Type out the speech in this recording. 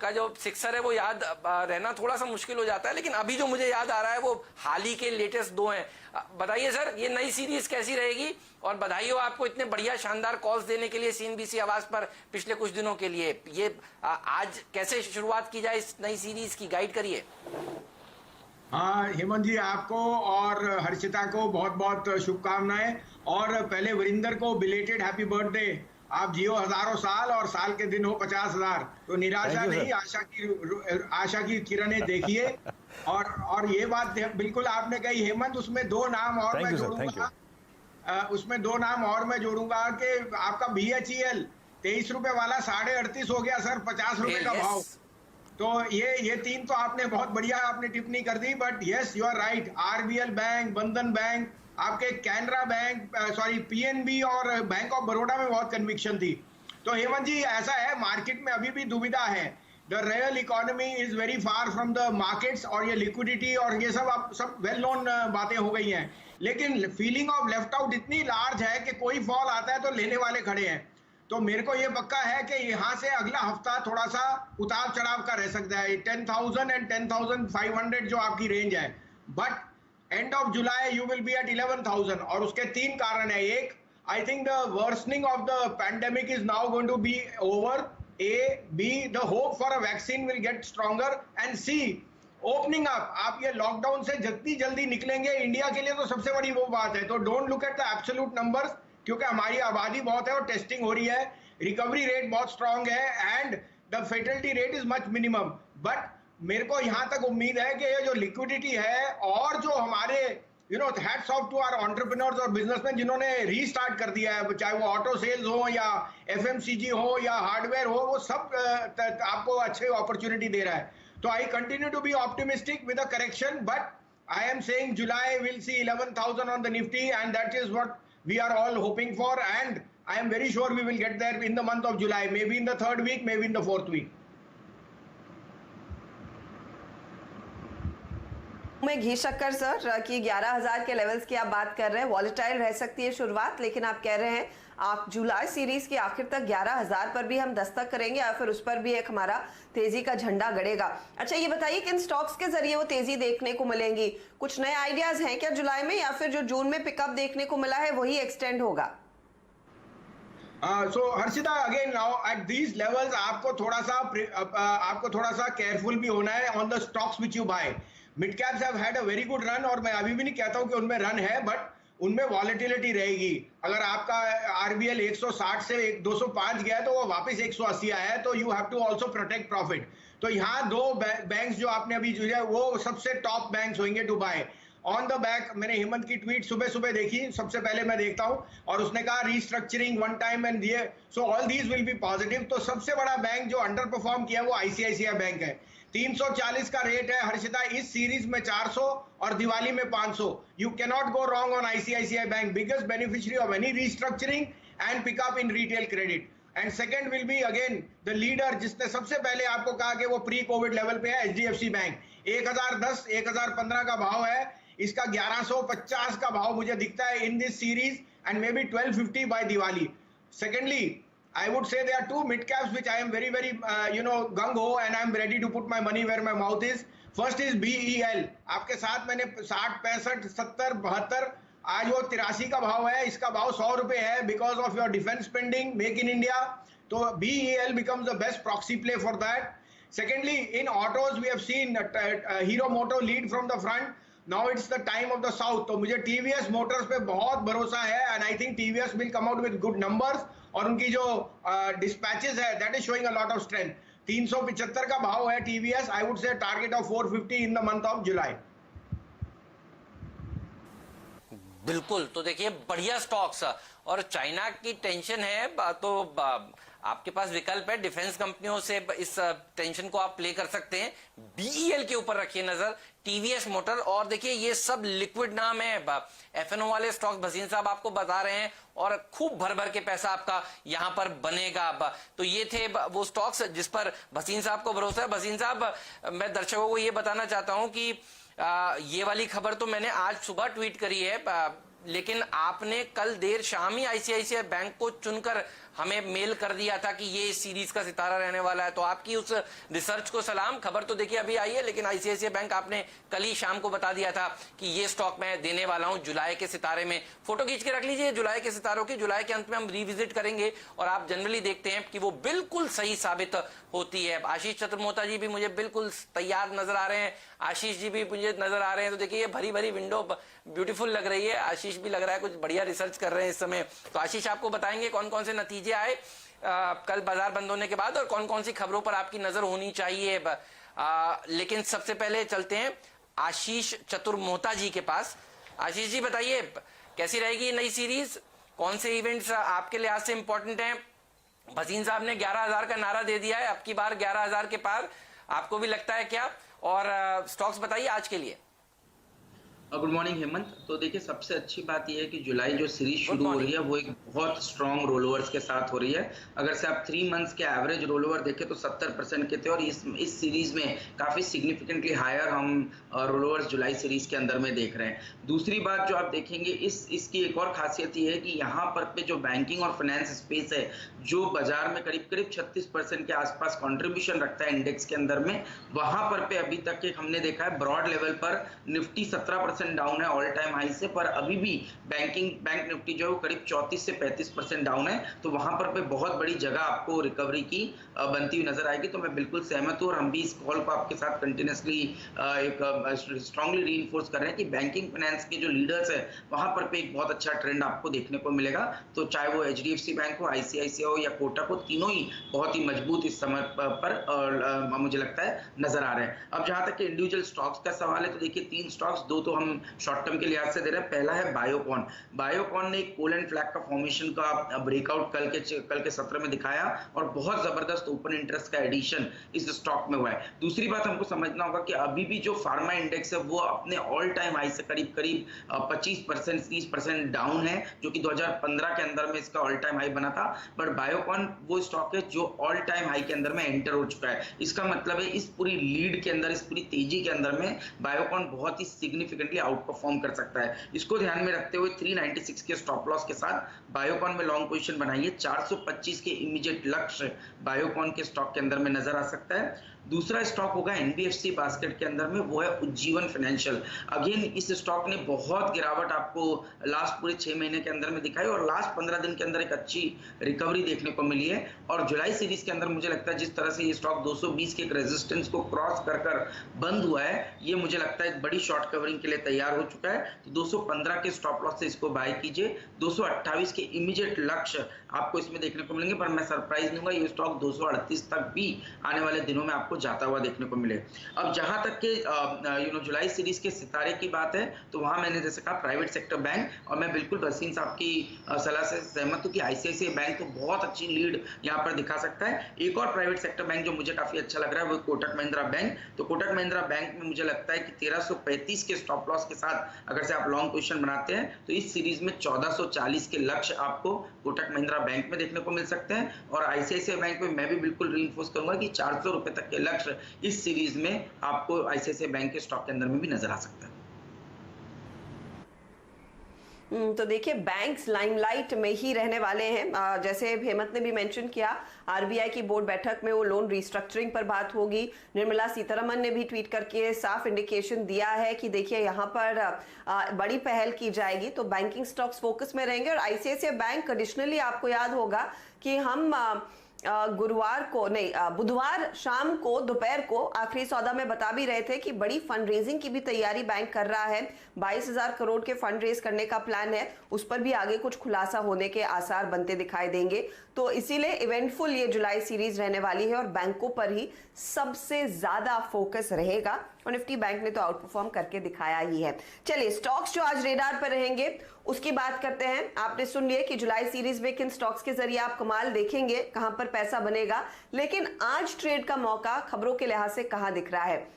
का जो सिक्सर है वो याद रहना थोड़ा सा मुश्किल हो जाता है, लेकिन अभी जो मुझे याद आ रहा है वो हाल ही के लेटेस्ट दो हैं। बताइए सर, ये नई सीरीज कैसी रहेगी? और बधाई हो आपको इतने बढ़िया शानदार कॉल्स देने के लिए सीएनबीसी आवाज पर पिछले कुछ दिनों के लिए। ये आज कैसे शुरुआत की जाए इस नई सीरीज की, गाइड करिए। हाँ हेमंत जी, आपको और हर्षिता को बहुत बहुत शुभकामनाएं। और पहले वरिंदर को बिलेटेड हैप्पी बर्थडे। आप जियो हजारों साल और साल के दिन हो 50,000। तो निराशा नहीं, आशा की किरणें देखिए। और ये बात बिल्कुल आपने कही हेमंत, उसमें दो नाम और मैं जोड़ूंगा। उसमें दो नाम और मैं जोड़ूंगा कि आपका BHEL 23 रुपए वाला 38.5 हो गया सर, 50 रुपए का भाव। तो ये तीन तो आपने बहुत बढ़िया आपने टिप्पणी कर दी। But yes, you are right. RBL bank, Bandhan bank, आपके कैनरा बैंक, सॉरी PNB और बैंक ऑफ बड़ौदा में बहुत कन्विक्शन थी। तो हेमंत जी ऐसा है, मार्केट में अभी भी दुविधा है। The real economy is very far from the markets, और ये लिक्विडिटी और ये सब वेल नोन बातें हो गई हैं। लेकिन फीलिंग ऑफ लेफ्ट आउट इतनी लार्ज है कि कोई फॉल आता है तो लेने वाले खड़े हैं। तो मेरे को ये पक्का है कि यहाँ से अगला हफ्ता थोड़ा सा उतार चढ़ाव का रह सकता है। 10,000 एंड 10,500 जो आपकी रेंज है। But end of July you will be at 11,000। और उसके तीन कारण है। एक, I think the worsening of the pandemic is now going to be over. A, B, the hope for a vaccine will get stronger, and C, opening up. आप ये lockdown से जितनी जल्दी निकलेंगे इंडिया के लिए तो सबसे बड़ी वो बात है। तो don't look at the absolute numbers, क्योंकि हमारी आबादी बहुत है और टेस्टिंग हो रही है, रिकवरी रेट बहुत स्ट्रांग है and the fatality rate is much minimum. But मेरे को यहां तक उम्मीद है कि ये जो लिक्विडिटी है और जो हमारे hats off to our entrepreneurs और बिजनेसमैन जिन्होंने रीस्टार्ट कर दिया है, चाहे वो ऑटो सेल्स हो या FMCG हो या हार्डवेयर हो, वो सब आपको अच्छे अपॉर्चुनिटी दे रहा है। तो I continue to be optimistic with a correction, but I am saying July will see 11,000 on the Nifty, and that is what we are all hoping for, and I am very sure we will get there in the month of July, maybe in the 3rd week, maybe in the 4th week. में घी शक्कर sir कि 11,000 के levels की आप बात कर रहे हैं, वॉलेटाइल रह सकती है शुरुआत, लेकिन आप कह रहे हैं आप जुलाई सीरीज के आखिर तक 11,000 पर भी हम दस्तक करेंगे या फिर उस पर भी एक हमारा तेजी का झंडा गड़ेगा। अच्छा ये बताइए किन स्टॉक्स के जरिए वो तेजी देखने को मिलेंगी? कुछ नए आइडियाज हैं क्या जुलाई में, या फिर जो जून में पिकअप देखने को मिला है वही एक्सटेंड होगा? So Harshita, again now at these levels आपको थोड़ा सा केयरफुल भी होना है on the stocks which you buy. Mid caps have had a very good run, और मैं अभी भी नहीं कहता हूं कि उनमें रन है, बट उनमें वॉलेटिलिटी रहेगी। अगर आपका RBL 160 से 205 गया तो वो वापस 180 आया है, तो you have to also protect profit. तो यहाँ दो बैंक्स जो आपने अभी जो है वो सबसे टॉप बैंक्स होंगे to buy. On the back मैंने हेमंत की ट्वीट सुबह सुबह देखी, सबसे पहले मैं देखता हूं, और उसने कहा रीस्ट्रक्चरिंग वन टाइम एंड दिए, so all these will be positive. तो सबसे बड़ा बैंक जो अंडर परफॉर्म किया वो ICICI बैंक है। 340 का रेट है हर्षिता, इस सीरीज में 400 और दिवाली में 500। You can not go wrong on ICICI bank, biggest beneficiary of any restructuring and pickup in retail credit. And second will be again the leader, जिसने सबसे पहले आपको कहा कि वो प्री कोविड लेवल पे है, HDFC बैंक। 1010 1015 का भाव है, इसका 1150 का भाव मुझे दिखता है in this series, and may be 1250 by Diwali. Secondly, I would say there are two mid caps which I am very gung ho, and I am ready to put my money where my mouth is. First is BEL। आपके साथ मैंने 60, 65, 70, 72, आज वो 83 का भाव है, इसका भाव 100 रुपए है because of your defence spending, make in India. तो BEL becomes the best proxy play for that. Secondly, in autos we have seen Hero Moto lead from the front. Now it's the time of the south. तो मुझे TVS Motors पे बहुत भरोसा है, and I think TVS will come out with good numbers, और उनकी जो dispatches है that is showing a lot of strength। 375 का भाव है TVS, I would say target of 450 in the month of July। बिल्कुल, तो देखिए बढ़िया स्टॉक्स, और चाइना की टेंशन है तो आपके पास विकल्प है, डिफेंस कंपनियों से इस टेंशन को आप प्ले कर सकते हैं। BEL के ऊपर रखिए नजर, TVS मोटर, और देखिए ये सब लिक्विड नाम है। FNO वाले स्टॉक्स भसीन साहब आपको बता रहे हैं, और खूब भर भर के पैसा आपका यहां पर बनेगा। तो ये थे वो स्टॉक्स जिस पर भसीन साहब को भरोसा है। भसीन साहब, मैं दर्शकों को ये बताना चाहता हूं कि ये वाली खबर तो मैंने आज सुबह ट्वीट करी है, लेकिन आपने कल देर शाम ही आईसीआईसीआई बैंक को चुनकर हमें मेल कर दिया था कि ये इस सीरीज का सितारा रहने वाला है। तो आपकी उस रिसर्च को सलाम। खबर तो देखिए अभी आई है, लेकिन आईसीआईसीआई बैंक आपने कल ही शाम को बता दिया था कि ये स्टॉक मैं देने वाला हूं जुलाई के सितारे में। फोटो खींच के रख लीजिए जुलाई के सितारों की। जुलाई के अंत में हम रिविजिट करेंगे और आप जनरली देखते हैं कि वो बिल्कुल सही साबित होती है। आशीष चतुर्मोहता जी भी मुझे बिल्कुल तैयार नजर आ रहे हैं, आशीष जी भी मुझे नजर आ रहे हैं। तो देखिए ये भरी भरी विंडो ब्यूटीफुल लग रही है। आशीष भी लग रहा है कुछ बढ़िया रिसर्च कर रहे हैं इस समय। तो आशीष आपको बताएंगे कौन कौन से नतीजे आए कल बाजार बंद होने के बाद और कौन कौन सी खबरों पर आपकी नजर होनी चाहिए। लेकिन सबसे पहले चलते हैं आशीष चतुर्मोहता जी के पास। आशीष जी बताइए कैसी रहेगी नई सीरीज, कौन से इवेंट्स आपके लिहाज से इंपॉर्टेंट हैं। भसीन साहब ने 11,000 का नारा दे दिया है, अब की बार 11,000 के पार आपको भी लगता है क्या, और स्टॉक्स बताइए आज के लिए। Good morning Hemant. तो देखिए सबसे अच्छी बात यह है कि जुलाई जो सीरीज शुरू हो रही है वो एक बहुत स्ट्रॉन्ग रोलओवर्स के साथ हो रही है। अगर से आप 3 मंथ्स के एवरेज रोलओवर देखें तो 70% के थे और इस सीरीज में काफी सिग्निफिकेंटली हायर हम रोलओवर्स जुलाई सीरीज के अंदर में देख रहे हैं। दूसरी बात जो आप देखेंगे इसकी एक और खासियत ये है कि यहाँ पर पे जो बैंकिंग और फाइनेंस स्पेस है जो बाजार में करीब करीब 36% के आसपास कंट्रीब्यूशन रखता है इंडेक्स के अंदर में, वहां पर पे अभी तक हमने देखा है ब्रॉड लेवल पर निफ्टी 17% डाउन है ऑल टाइम हाई से, पर अभी भी बैंक निफ्टी जो है वो करीब 34 से 35% डाउन है। तो वहां पर पे बहुत बड़ी जगह आपको रिकवरी की बनती हुई नजर आएगी। तो मैं बिल्कुल सहमत हूं और हम भी इस कॉल को आपके साथ कंटिन्यूसली एक स्ट्रांगली रीइंफोर्स कर रहे हैं कि बैंकिंग फाइनेंस के जो लीडर्स है वहां पर पे एक बहुत अच्छा ट्रेंड आपको देखने को मिलेगा। तो चाहे वो एचडीएफसी बैंक हो, आईसीआईसीआई हो या कोटक हो, तीनों ही बहुत ही मजबूत इस समय पर मुझे लगता है नजर आ रहे हैं। अब जहां तक इंडिविजुअल स्टॉक्स का सवाल है तो देखिए 3 स्टॉक्स, 2 तो हम शॉर्ट टर्म के लिहाज से दे रहे हैं। पहला है बायोकॉन। बायोकॉन ने एक पोल एंड फ्लैग का फॉर्मेशन का ब्रेकआउट कल के सत्र में दिखाया और बहुत जबरदस्त ओपन इंटरेस्ट का एडिशन इस स्टॉक में हुआ है। दूसरी बात हमको समझना होगा कि अभी भी जो फार्मा इंडेक्स है वो अपने ऑल टाइम हाई से करीब 25% 30% डाउन है, जो कि 2015 के अंदर में इसका ऑल टाइम हाई बना था। बट बायोकॉन वो स्टॉक है जो ऑल टाइम हाई के अंदर में एंटर हो चुका है। इसका मतलब है इस पूरी लीड के अंदर, इस पूरी तेजी के अंदर में बायोकॉन बहुत ही सिग्निफिकेंटली आउट परफॉर्म कर सकता है। इसको ध्यान में रखते हुए 396 के स्टॉप लॉस के साथ बायोकॉन में लॉन्ग पोजीशन बनाइए। 425 के इमीडिएट लक्ष्य बायोकॉन के स्टॉक के अंदर में नजर आ सकता है। दूसरा स्टॉक होगा एनबीएफसी बास्केट के अंदर में, वो है उज्जीवन फाइनेंशियल। अगेन इस स्टॉक ने बहुत गिरावट आपको लास्ट पूरे 6 महीने के अंदर में दिखाई और लास्ट 15 दिन के अंदर एक अच्छी रिकवरी देखने को मिली है। और जुलाई सीरीज के अंदर मुझे लगता है जिस तरह से ये स्टॉक 220 के एक रेजिस्टेंस को क्रॉस कर बंद हुआ है, ये मुझे लगता है बड़ी शॉर्ट कवरिंग के लिए तैयार हो चुका है। तो 215 के स्टॉप लॉस से इसको बाय कीजिए। 228 के इमीडिएट लक्ष्य आपको इसमें देखने को मिलेंगे, पर मैं सरप्राइज नहीं होगा ये स्टॉक 238 तक भी आने वाले दिनों में आपको जाता हुआ देखने को मिले। अब जहां तक के जुलाई सीरीज के सितारे की बात है तो वहां मैंने जैसे कहा प्राइवेट सेक्टर बैंक, और मैं बिल्कुल भसीन साहब की सलाह से सहमत हूं कि आईसीआईसीआई बैंक तो बहुत अच्छी लीड यहां पर दिखा सकता है। एक और प्राइवेट सेक्टर बैंक जो मुझे काफी अच्छा लग रहा है वो कोटक महिंद्रा बैंक। तो कोटक महिंद्रा बैंक में मुझे लगता है कि 1335 के स्टॉप लॉस के साथ अगर से आप लॉन्ग पोजीशन बनाते हैं तो इस सीरीज में 1440 के लक्ष्य आपको कोटक महिंद्रा बैंक में देखने को मिल सकते हैं। और आईसीआईसीआई बैंक में मैं भी बिल्कुल रीइंफोर्स करूंगा कि 400 रुपए तक के लक्ष्य इस सीरीज में आपको आईसीआईसीआई बैंक के स्टॉक के अंदर में भी नजर आ सकता है। तो देखिए बैंक्स लाइमलाइट में ही रहने वाले हैं। जैसे हेमंत ने भी मेंशन किया, आरबीआई की बोर्ड बैठक में वो लोन रिस्ट्रक्चरिंग पर बात होगी। निर्मला सीतारमन ने भी ट्वीट करके साफ इंडिकेशन दिया है कि देखिए यहाँ पर बड़ी पहल की जाएगी, तो बैंकिंग स्टॉक्स फोकस में रहेंगे। और आईसीआईसीआई बैंक ट्रेडिशनली आपको याद होगा कि हम बुधवार शाम को दोपहर को आखिरी सौदा में बता भी रहे थे कि बड़ी फंड रेजिंग की भी तैयारी बैंक कर रहा है। 22,000 करोड़ के फंड रेज करने का प्लान है, उस पर भी आगे कुछ खुलासा होने के आसार बनते दिखाई देंगे। तो इसीलिए इवेंटफुल ये जुलाई सीरीज रहने वाली है और बैंकों पर ही सबसे ज्यादा फोकस रहेगा और निफ्टी बैंक ने तो आउट परफॉर्म करके दिखाया ही है। चलिए स्टॉक्स जो आज रेडार पर रहेंगे उसकी बात करते हैं। आपने सुन लिया कि जुलाई सीरीज में किन स्टॉक्स के जरिए आप कमाल देखेंगे, कहां पर पैसा बनेगा, लेकिन आज ट्रेड का मौका खबरों के लिहाज से कहां दिख रहा है।